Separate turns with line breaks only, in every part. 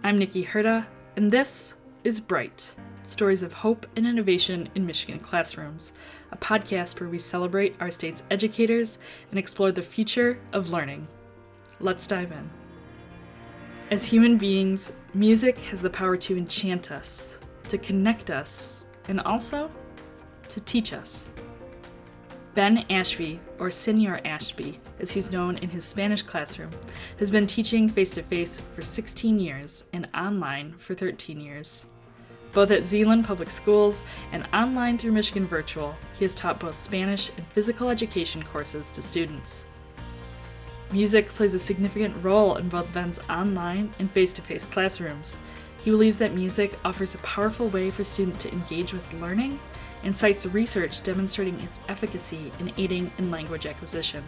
I'm Nikki Herda, and this is Bright, Stories of Hope and Innovation in Michigan Classrooms, a podcast where we celebrate our state's educators and explore the future of learning. Let's dive in. As human beings, music has the power to enchant us, to connect us, and also to teach us. Ben Ashby, or Senior Ashby, as he's known in his Spanish classroom, has been teaching face-to-face for 16 years and online for 13 years. Both at Zeeland Public Schools and online through Michigan Virtual, he has taught both Spanish and physical education courses to students. Music plays a significant role in both Ben's online and face-to-face classrooms. He believes that music offers a powerful way for students to engage with learning and cites research demonstrating its efficacy in aiding in language acquisition.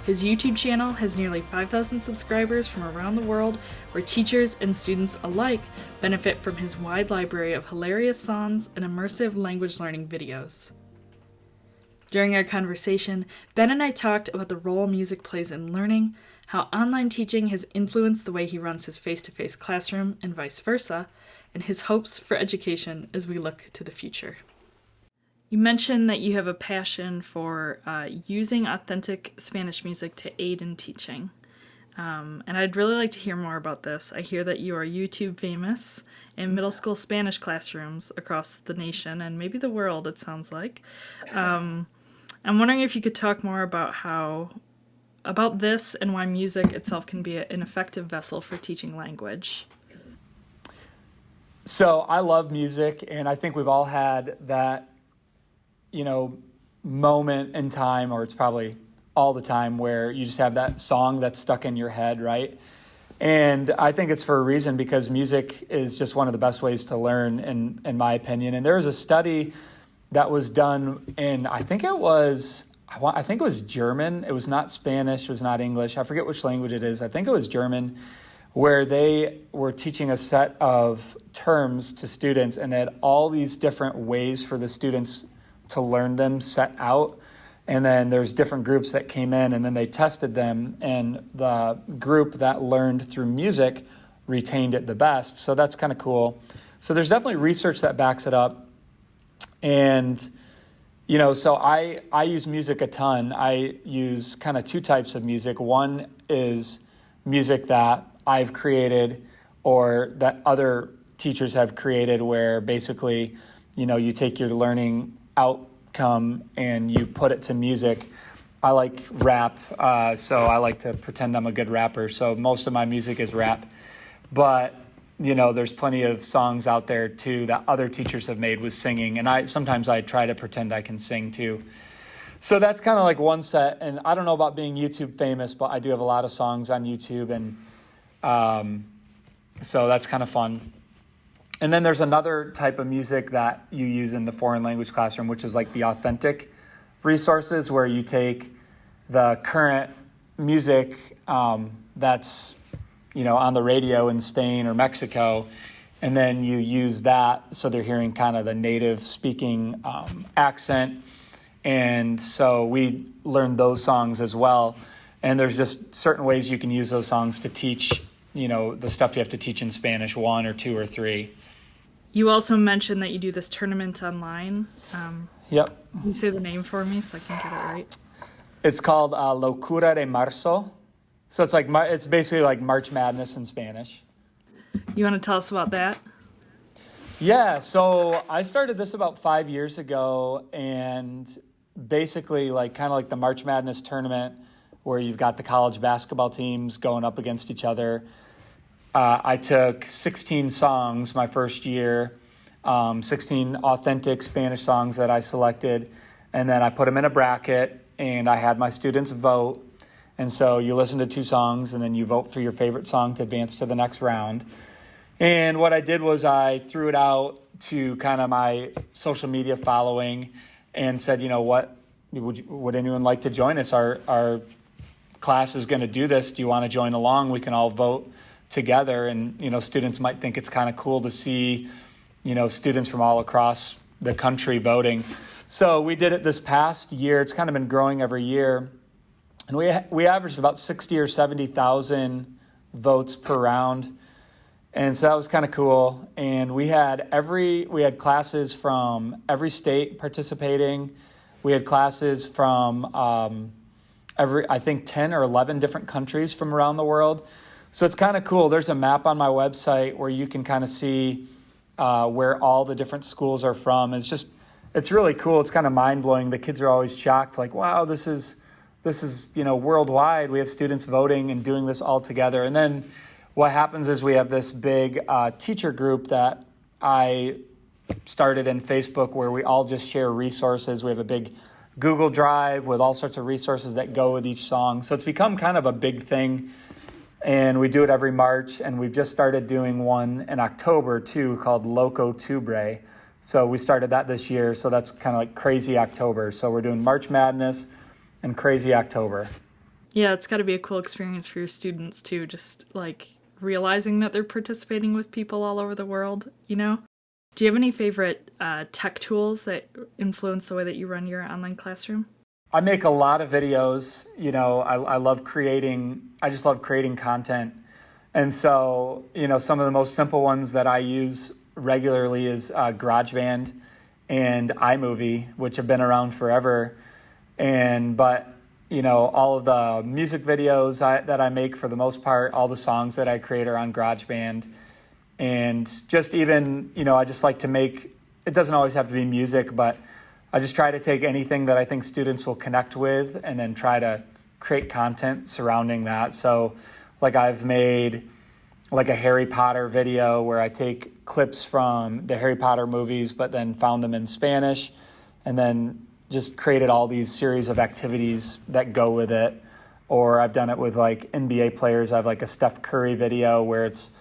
His YouTube channel has nearly 5,000 subscribers from around the world, where teachers and students alike benefit from his wide library of hilarious songs and immersive language learning videos. During our conversation, Ben and I talked about the role music plays in learning, how online teaching has influenced the way he runs his face-to-face classroom and vice versa, and his hopes for education as we look to the future. You mentioned that you have a passion for using authentic Spanish music to aid in teaching. And I'd really like to hear more about this. I hear that you are YouTube famous in middle school Spanish classrooms across the nation and maybe the world, it sounds like. I'm wondering if you could talk more about this and why music itself can be an effective vessel for teaching language.
So I love music, and I think we've all had that moment in time, or it's probably all the time, where you just have that song that's stuck in your head, right? And I think it's for a reason, because music is just one of the best ways to learn, in my opinion. And there was a study that was done in, I think it was German. It was not Spanish. It was not English. I forget which language it is. I think it was German, where they were teaching a set of terms to students, and they had all these different ways for the students to learn them set out. And then there's different groups that came in, and then they tested them, and the group that learned through music retained it the best. So that's kind of cool. So there's definitely research that backs it up. And, so I use music a ton. I use kind of two types of music. One is music that I've created or that other teachers have created, where basically, you take your learning outcome and you put it to music. I like rap, so I like to pretend I'm a good rapper. So most of my music is rap. But, there's plenty of songs out there too that other teachers have made with singing. And sometimes I try to pretend I can sing too. So that's kind of like one set. And I don't know about being YouTube famous, but I do have a lot of songs on YouTube. And so that's kind of fun. And then there's another type of music that you use in the foreign language classroom, which is like the authentic resources, where you take the current music that's, on the radio in Spain or Mexico, and then you use that so they're hearing kind of the native speaking accent. And so we learned those songs as well. And there's just certain ways you can use those songs to teach, the stuff you have to teach in Spanish 1 or 2 or 3.
You also mentioned that you do this tournament online.
Yep.
Can you say the name for me so I can get it right?
It's called Locura de Marzo. So it's basically like March Madness in Spanish.
You want to tell us about that?
Yeah, so I started this about 5 years ago, and basically kind of like the March Madness tournament, where you've got the college basketball teams going up against each other. I took 16 songs my first year, 16 authentic Spanish songs that I selected, and then I put them in a bracket, and I had my students vote. And so you listen to 2 songs, and then you vote for your favorite song to advance to the next round. And what I did was I threw it out to kind of my social media following and said, what, would anyone like to join us? Our class is going to do this. Do you want to join along? We can all vote together. And, students might think it's kind of cool to see, students from all across the country voting. So we did it this past year. It's kind of been growing every year. And we averaged about 60 or 70,000 votes per round. And so that was kind of cool. And we had classes from every state participating. We had classes from I think 10 or 11 different countries from around the world. So it's kind of cool. There's a map on my website where you can kind of see where all the different schools are from. It's really cool. It's kind of mind-blowing. The kids are always shocked, like, wow, this is worldwide. We have students voting and doing this all together. And then what happens is we have this big teacher group that I started in Facebook where we all just share resources. We have a big Google Drive with all sorts of resources that go with each song. So it's become kind of a big thing, and we do it every March, and we've just started doing one in October too called Loco Tubre. So we started that this year, so that's kind of like Crazy October. So we're doing March Madness and Crazy October.
Yeah, it's got to be a cool experience for your students too, just like realizing that they're participating with people all over the world, you know? Do you have any favorite tech tools that influence the way that you run your online classroom?
I make a lot of videos. I love creating, I just love creating content. And so, some of the most simple ones that I use regularly is GarageBand and iMovie, which have been around forever. But all of the music videos that I make, for the most part, all the songs that I create are on GarageBand. And just even, I just like to make, it doesn't always have to be music, but I just try to take anything that I think students will connect with and then try to create content surrounding that. So like I've made like a Harry Potter video where I take clips from the Harry Potter movies, but then found them in Spanish, and then just created all these series of activities that go with it. Or I've done it with like NBA players. I have like a Steph Curry video where it's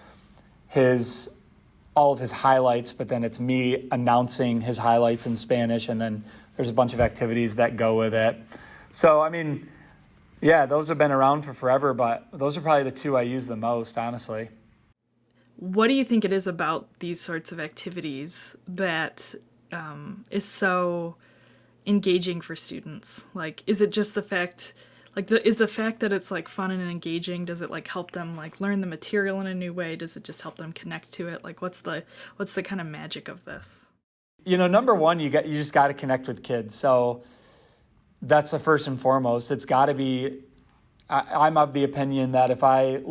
all of his highlights, but then it's me announcing his highlights in Spanish, and then there's a bunch of activities that go with it. So, those have been around for forever, but those are probably the two I use the most, honestly.
What do you think it is about these sorts of activities that is so engaging for students? Like, is it just the fact... is the fact that it's like fun and engaging, does it like help them like learn the material in a new way? Does it just help them connect to it? Like what's the kind of magic of this?
Number one, you just got to connect with kids. So that's the first and foremost. It's got to be, I'm of the opinion that if I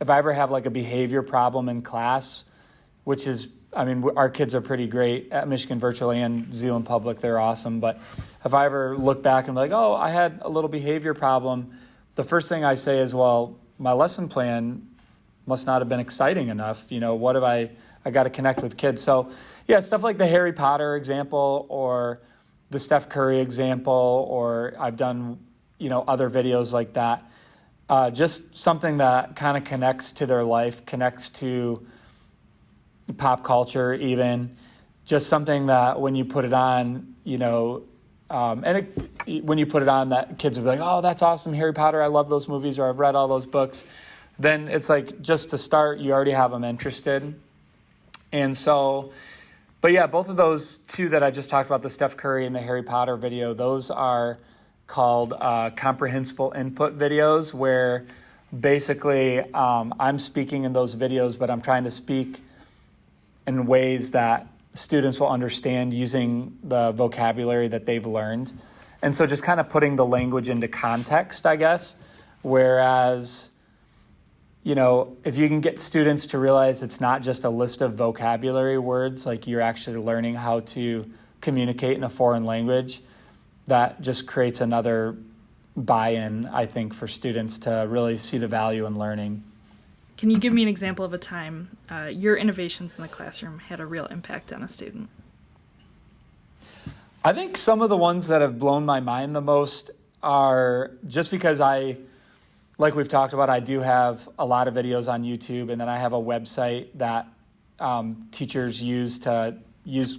ever have like a behavior problem in class, which is, our kids are pretty great at Michigan Virtual and Zeeland Public. They're awesome. But if I ever look back and be like, oh, I had a little behavior problem, the first thing I say is, well, my lesson plan must not have been exciting enough. What have I got to connect with kids. So yeah, stuff like the Harry Potter example or the Steph Curry example, or I've done, other videos like that. Just something that kind of connects to their life, connects to pop culture even, just something that when you put it on, when you put it on, that kids will be like, oh, that's awesome, Harry Potter, I love those movies, or I've read all those books. Then it's like, just to start, you already have them interested. And so, but yeah, both of those two that I just talked about, the Steph Curry and the Harry Potter video, those are called comprehensible input videos, where basically I'm speaking in those videos, but I'm trying to speak in ways that students will understand using the vocabulary that they've learned. And so just kind of putting the language into context, I guess. Whereas, if you can get students to realize it's not just a list of vocabulary words, like you're actually learning how to communicate in a foreign language, that just creates another buy-in, I think, for students to really see the value in learning.
Can you give me an example of a time your innovations in the classroom had a real impact on a student?
I think some of the ones that have blown my mind the most are just because like we've talked about, I do have a lot of videos on YouTube, and then I have a website that teachers use to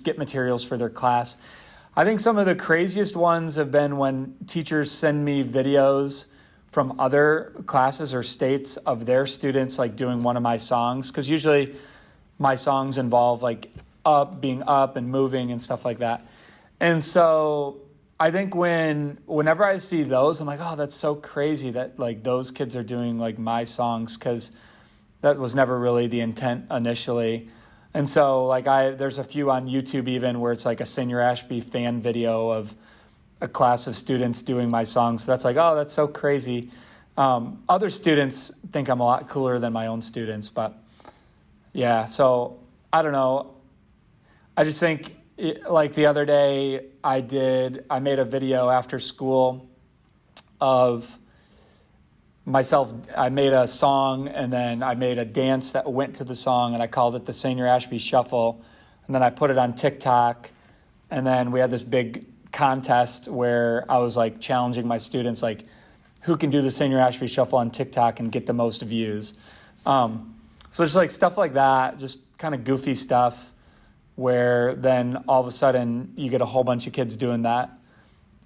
get materials for their class. I think some of the craziest ones have been when teachers send me videos from other classes or states of their students like doing one of my songs, because usually my songs involve like being up and moving and stuff like that. And so I think whenever I see those, I'm like, oh, that's so crazy that like those kids are doing like my songs, because that was never really the intent initially. And so like there's a few on YouTube even where it's like a Senior Ashby fan video of a class of students doing my songs. So that's like, oh, that's so crazy. Other students think I'm a lot cooler than my own students, but yeah, so I don't know. I just think like the other day I made a video after school of myself. I made a song and then I made a dance that went to the song and I called it the Senior Ashby Shuffle. And then I put it on TikTok, and then we had this big contest where I was like challenging my students, like who can do the Senior Ashby Shuffle on TikTok and get the most views. So just like stuff like that, just kind of goofy stuff where then all of a sudden you get a whole bunch of kids doing that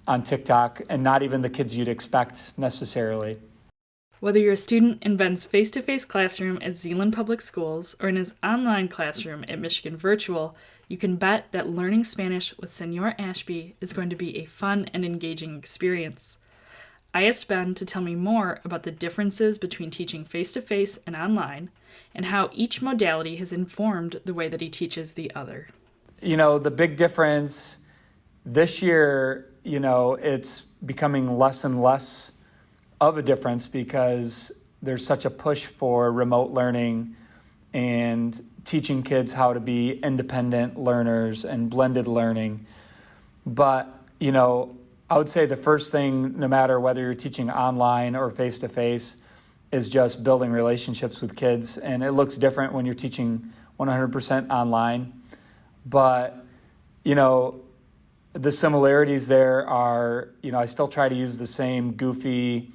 on TikTok, and not even the kids you'd expect necessarily.
Whether you're a student in Ben's face-to-face classroom at Zeeland Public Schools or in his online classroom at Michigan Virtual, you can bet that learning Spanish with Senor Ashby is going to be a fun and engaging experience. I asked Ben to tell me more about the differences between teaching face-to-face and online, and how each modality has informed the way that he teaches the other.
You know, the big difference this year, you know, it's becoming less and less of a difference because there's such a push for remote learning and teaching kids how to be independent learners and blended learning. But, you know, I would say the first thing, no matter whether you're teaching online or face-to-face, is just building relationships with kids. And it looks different when you're teaching 100% online. But, you know, the similarities there are, you know, I still try to use the same goofy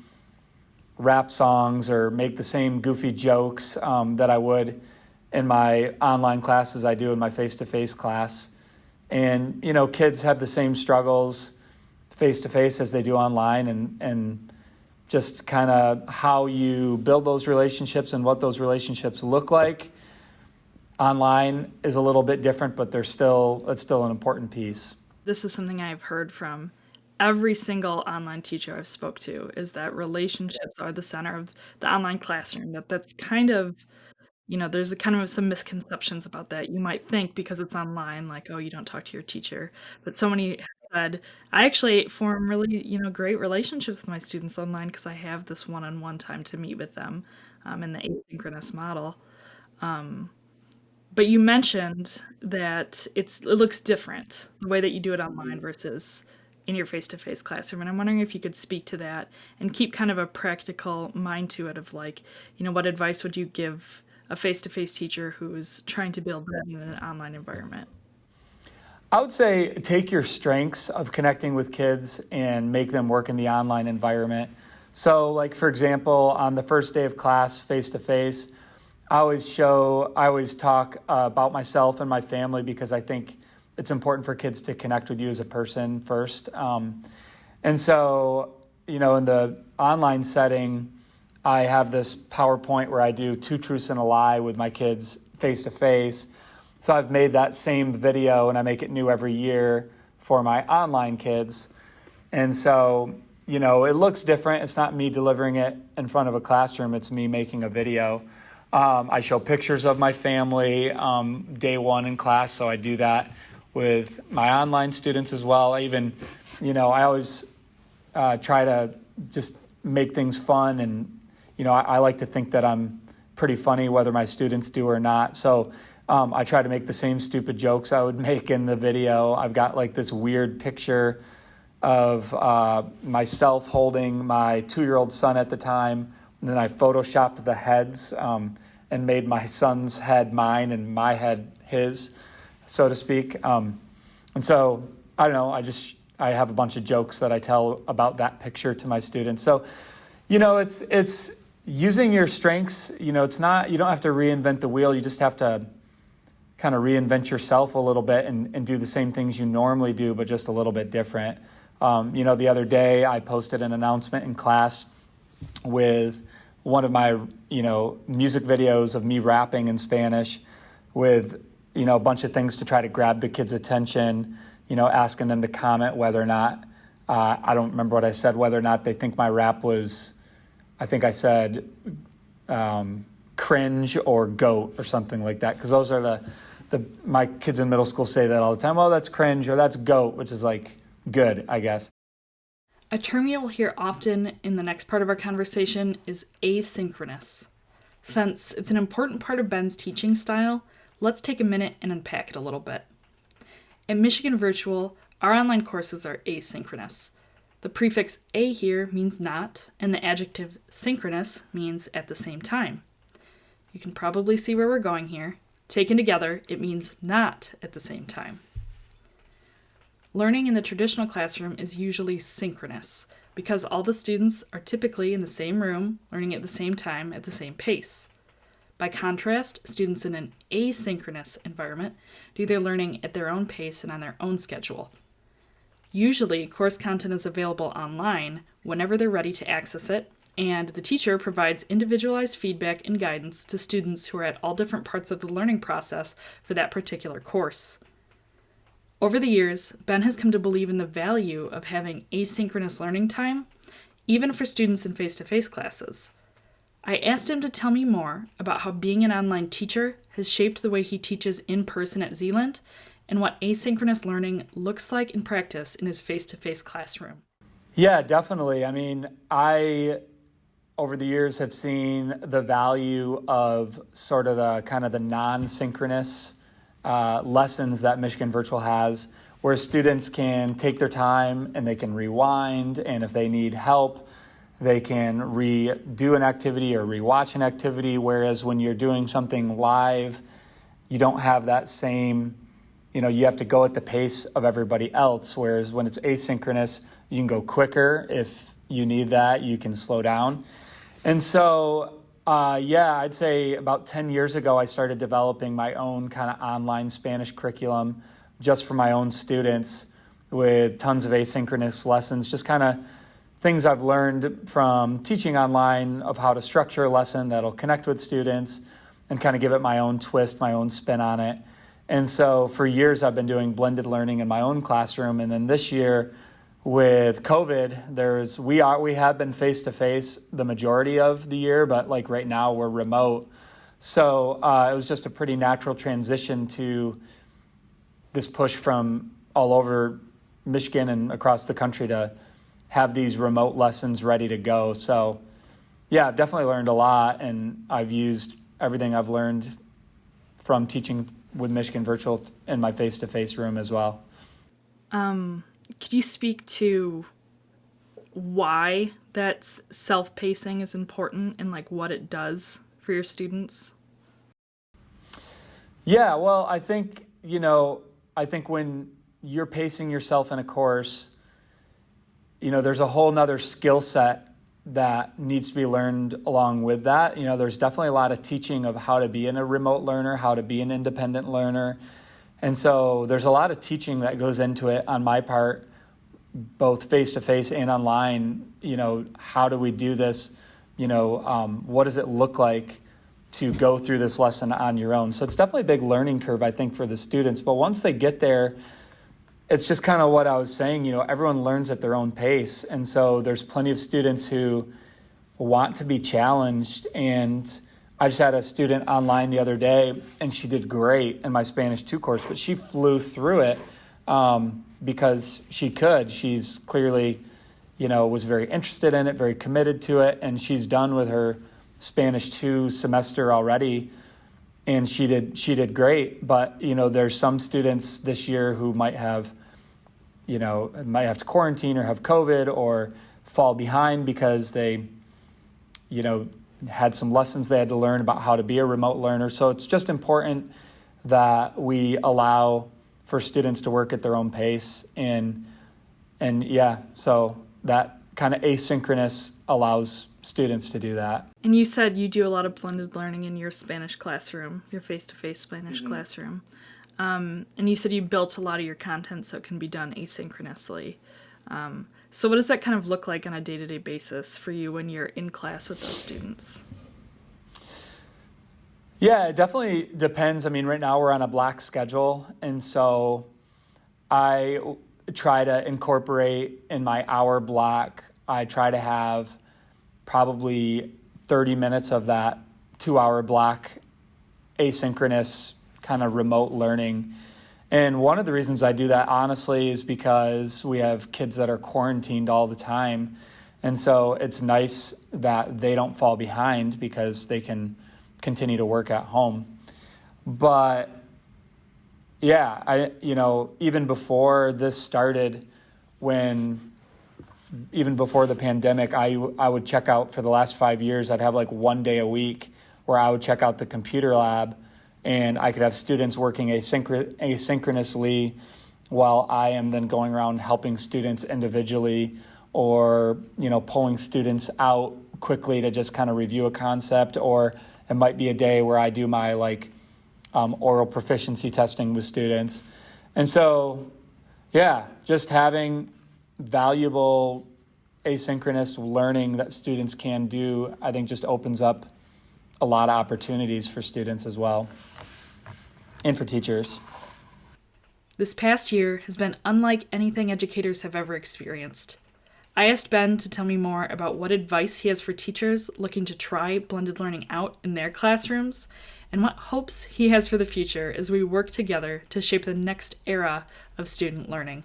rap songs or make the same goofy jokes that I would in my online class as I do in my face-to-face class. And, you know, kids have the same struggles face-to-face as they do online, and just kind of how you build those relationships and what those relationships look like online is a little bit different, but it's still an important piece.
This is something I've heard from every single online teacher I've spoke to, is that relationships are the center of the online classroom. That's kind of, you know, there's a kind of some misconceptions about that. You might think because it's online, like, oh, you don't talk to your teacher. But so many have said, I actually form really, you know, great relationships with my students online because I have this one-on-one time to meet with them in the asynchronous model. But you mentioned that it looks different, the way that you do it online versus in your face-to-face classroom. And I'm wondering if you could speak to that and keep kind of a practical mind to it of like, you know, what advice would you give a face-to-face teacher who's trying to build that in an online environment?
I would say take your strengths of connecting with kids and make them work in the online environment. So like, for example, on the first day of class, face-to-face, I always talk about myself and my family because I think it's important for kids to connect with you as a person first. And so, you know, in the online setting, I have this PowerPoint where I do 2 truths and a lie with my kids face-to-face. So I've made that same video and I make it new every year for my online kids. And so, you know, it looks different. It's not me delivering it in front of a classroom. It's me making a video. I show pictures of my family day one in class, so I do that with my online students as well. I even, you know, I always try to just make things fun, and, you know, I like to think that I'm pretty funny whether my students do or not. So I try to make the same stupid jokes I would make in the video. I've got like this weird picture of myself holding my 2-year-old son at the time. And then I photoshopped the heads and made my son's head mine and my head his, so to speak. And so, I don't know, I have a bunch of jokes that I tell about that picture to my students. So, you know, it's using your strengths. You know, you don't have to reinvent the wheel. You just have to kind of reinvent yourself a little bit and do the same things you normally do, but just a little bit different. You know, the other day I posted an announcement in class with one of my, you know, music videos of me rapping in Spanish with, you know, a bunch of things to try to grab the kids' attention, you know, asking them to comment whether or not, I don't remember what I said, whether or not they think my rap was, I think I said, cringe or goat or something like that, because those are my kids in middle school say that all the time. Oh, that's cringe, or that's goat, which is like good, I guess.
A term you will hear often in the next part of our conversation is asynchronous. Since it's an important part of Ben's teaching style, let's take a minute and unpack it a little bit. At Michigan Virtual, our online courses are asynchronous. The prefix a here means not, and the adjective synchronous means at the same time. You can probably see where we're going here. Taken together, it means not at the same time. Learning in the traditional classroom is usually synchronous because all the students are typically in the same room, learning at the same time at the same pace. By contrast, students in an asynchronous environment do their learning at their own pace and on their own schedule. Usually, course content is available online whenever they're ready to access it, and the teacher provides individualized feedback and guidance to students who are at all different parts of the learning process for that particular course. Over the years, Ben has come to believe in the value of having asynchronous learning time, even for students in face-to-face classes. I asked him to tell me more about how being an online teacher has shaped the way he teaches in person at Zeeland, and what asynchronous learning looks like in practice in his face-to-face classroom.
Yeah, definitely. I mean, I, over the years, have seen the value of sort of the non-synchronous lessons that Michigan Virtual has, where students can take their time and they can rewind, and if they need help, they can redo an activity or rewatch an activity, whereas when you're doing something live, you don't have that same, you have to go at the pace of everybody else, whereas when it's asynchronous, you can go quicker. If you need that, you can slow down. And so I'd say about 10 years ago, I started developing my own kind of online Spanish curriculum just for my own students with tons of asynchronous lessons, just kind of things I've learned from teaching online of how to structure a lesson that'll connect with students and kind of give it my own twist, my own spin on it. And so for years, I've been doing blended learning in my own classroom. And then this year, with COVID, we have been face-to-face the majority of the year, but like right now we're remote. So it was just a pretty natural transition to this push from all over Michigan and across the country to have these remote lessons ready to go. So yeah, I've definitely learned a lot, and I've used everything I've learned from teaching with Michigan Virtual in my face-to-face room as well.
Could you speak to why that self-pacing is important and like what it does for your students?
Yeah, well, I think when you're pacing yourself in a course, there's a whole nother skill set that needs to be learned along with that. There's definitely a lot of teaching of how to be a remote learner, how to be an independent learner. And so there's a lot of teaching that goes into it on my part, both face-to-face and online. How do we do this? What does it look like to go through this lesson on your own? So it's definitely a big learning curve, I think, for the students. But once they get there, it's just kind of what I was saying, everyone learns at their own pace. And so there's plenty of students who want to be challenged. And I just had a student online the other day, and she did great in my Spanish 2 course, but she flew through it because she could. She's clearly, was very interested in it, very committed to it, and she's done with her Spanish 2 semester already, and she did great. But, there's some students this year who might have to quarantine or have COVID or fall behind because they, had some lessons they had to learn about how to be a remote learner. So it's just important that we allow for students to work at their own pace. And so that kind of asynchronous allows students to do that.
And you said you do a lot of blended learning in your Spanish classroom, your face-to-face Spanish classroom. And you said you built a lot of your content so it can be done asynchronously. So what does that kind of look like on a day-to-day basis for you when you're in class with those students?
Yeah, it definitely depends. I mean, right now we're on a block schedule, and so I try to incorporate in my hour block, I try to have probably 30 minutes of that 2-hour block asynchronous kind of remote learning. And one of the reasons I do that, honestly, is because we have kids that are quarantined all the time. And so it's nice that they don't fall behind because they can continue to work at home. But yeah, even before this started, even before the pandemic, I would check out for the last 5 years. I'd have like 1 day a week where I would check out the computer lab, and I could have students working asynchronously while I am then going around helping students individually, or pulling students out quickly to just kind of review a concept. Or it might be a day where I do my oral proficiency testing with students. And so, yeah, just having valuable asynchronous learning that students can do, I think just opens up a lot of opportunities for students as well, and for teachers.
This past year has been unlike anything educators have ever experienced. I asked Ben to tell me more about what advice he has for teachers looking to try blended learning out in their classrooms, and what hopes he has for the future as we work together to shape the next era of student learning.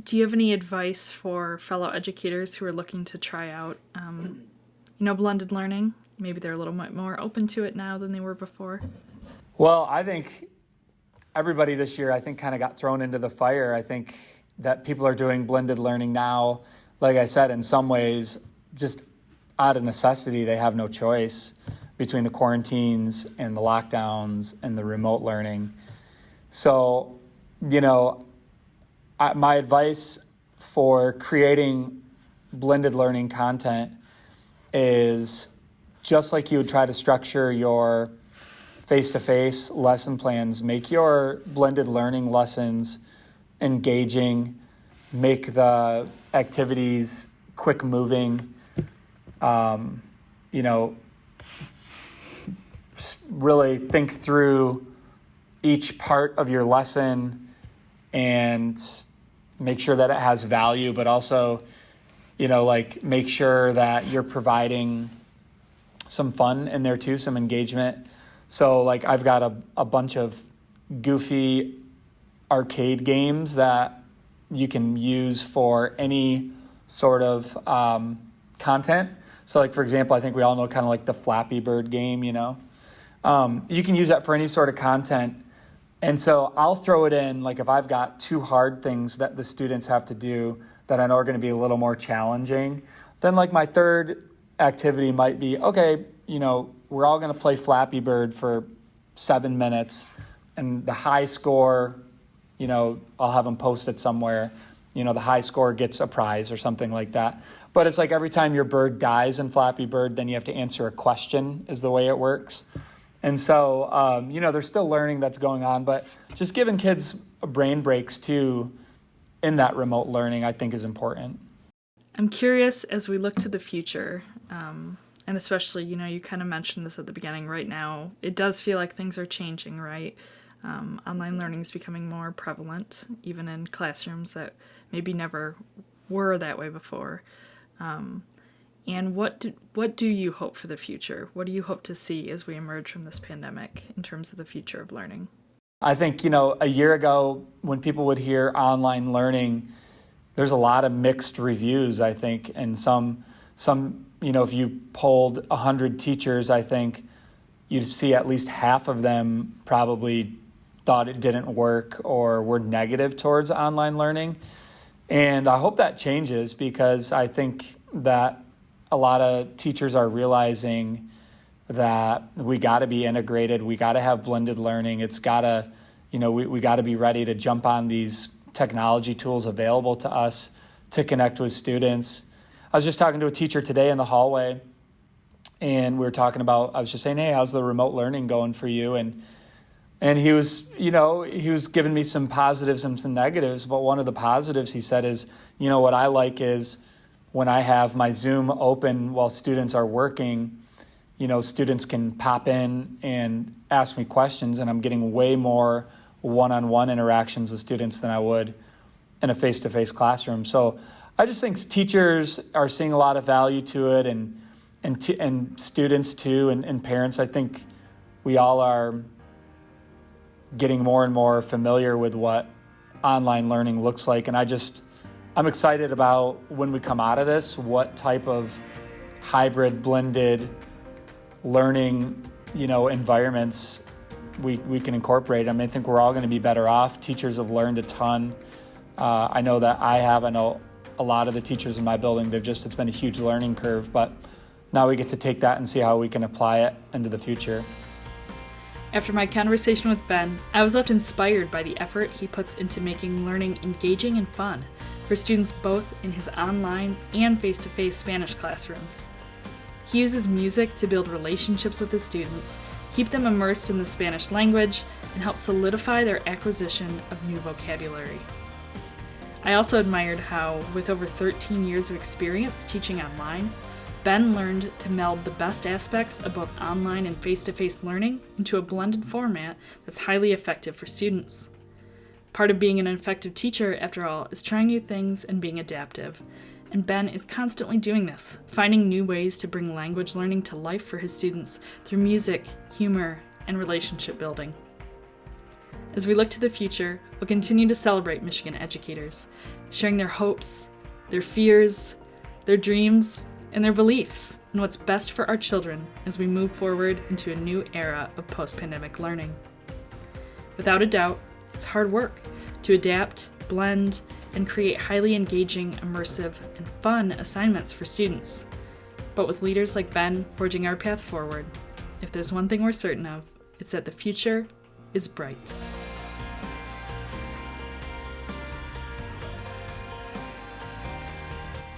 Do you have any advice for fellow educators who are looking to try out, blended learning? Maybe they're a little bit more open to it now than they were before.
Well, I think everybody this year, kind of got thrown into the fire. I think that people are doing blended learning now, like I said, in some ways, just out of necessity. They have no choice between the quarantines and the lockdowns and the remote learning. So, my advice for creating blended learning content is just like you would try to structure your face-to-face lesson plans, make your blended learning lessons engaging, make the activities quick moving, really think through each part of your lesson and make sure that it has value, but also, make sure that you're providing some fun in there too, some engagement. So I've got a bunch of goofy arcade games that you can use for any sort of content. So for example, I think we all know kind of the Flappy Bird game, you can use that for any sort of content. And so I'll throw it in, if I've got 2 hard things that the students have to do that I know are going to be a little more challenging, then my third activity might be, okay, we're all going to play Flappy Bird for 7 minutes, and the high score, I'll have them post it somewhere, the high score gets a prize or something like that. But it's every time your bird dies in Flappy Bird, then you have to answer a question, is the way it works. And so, there's still learning that's going on, but just giving kids brain breaks too in that remote learning, I think, is important.
I'm curious, as we look to the future, and especially, you kind of mentioned this at the beginning, right now, it does feel like things are changing, right? Online learning is becoming more prevalent, even in classrooms that maybe never were that way before. And what do you hope for the future? What do you hope to see as we emerge from this pandemic in terms of the future of learning?
I think, a year ago when people would hear online learning, there's a lot of mixed reviews, I think. And some if you polled 100 teachers, I think you'd see at least half of them probably thought it didn't work or were negative towards online learning. And I hope that changes, because I think that a lot of teachers are realizing that we got to be integrated. We got to have blended learning. It's got to, we got to be ready to jump on these technology tools available to us to connect with students. I was just talking to a teacher today in the hallway, and we were talking about, I was just saying, hey, how's the remote learning going for you? And he was, he was giving me some positives and some negatives, but one of the positives he said is, what I like is when I have my Zoom open while students are working, students can pop in and ask me questions, and I'm getting way more one-on-one interactions with students than I would in a face-to-face classroom. So I just think teachers are seeing a lot of value to it, and and students too, and parents. I think we all are getting more and more familiar with what online learning looks like. And I'm excited about when we come out of this, what type of hybrid, blended learning, environments we can incorporate. I think we're all going to be better off. Teachers have learned a ton. I know that I know a lot of the teachers in my building, it's been a huge learning curve, but now we get to take that and see how we can apply it into the future.
After my conversation with Ben, I was left inspired by the effort he puts into making learning engaging and fun for students both in his online and face-to-face Spanish classrooms. He uses music to build relationships with his students, keep them immersed in the Spanish language, and help solidify their acquisition of new vocabulary. I also admired how, with over 13 years of experience teaching online, Ben learned to meld the best aspects of both online and face-to-face learning into a blended format that's highly effective for students. Part of being an effective teacher, after all, is trying new things and being adaptive. And Ben is constantly doing this, finding new ways to bring language learning to life for his students through music, humor, and relationship building. As we look to the future, we'll continue to celebrate Michigan educators, sharing their hopes, their fears, their dreams, and their beliefs in what's best for our children as we move forward into a new era of post-pandemic learning. Without a doubt, it's hard work to adapt, blend, and create highly engaging, immersive, and fun assignments for students. But with leaders like Ben forging our path forward, if there's one thing we're certain of, it's that the future is bright.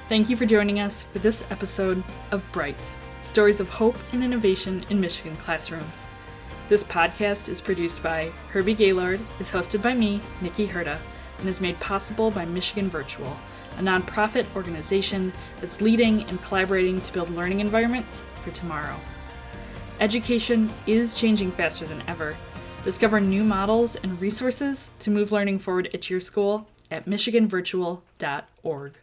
Thank you for joining us for this episode of Bright, Stories of Hope and Innovation in Michigan Classrooms. This podcast is produced by Herbie Gaylord, is hosted by me, Nikki Herta, and is made possible by Michigan Virtual, a nonprofit organization that's leading and collaborating to build learning environments for tomorrow. Education is changing faster than ever. Discover new models and resources to move learning forward at your school at michiganvirtual.org.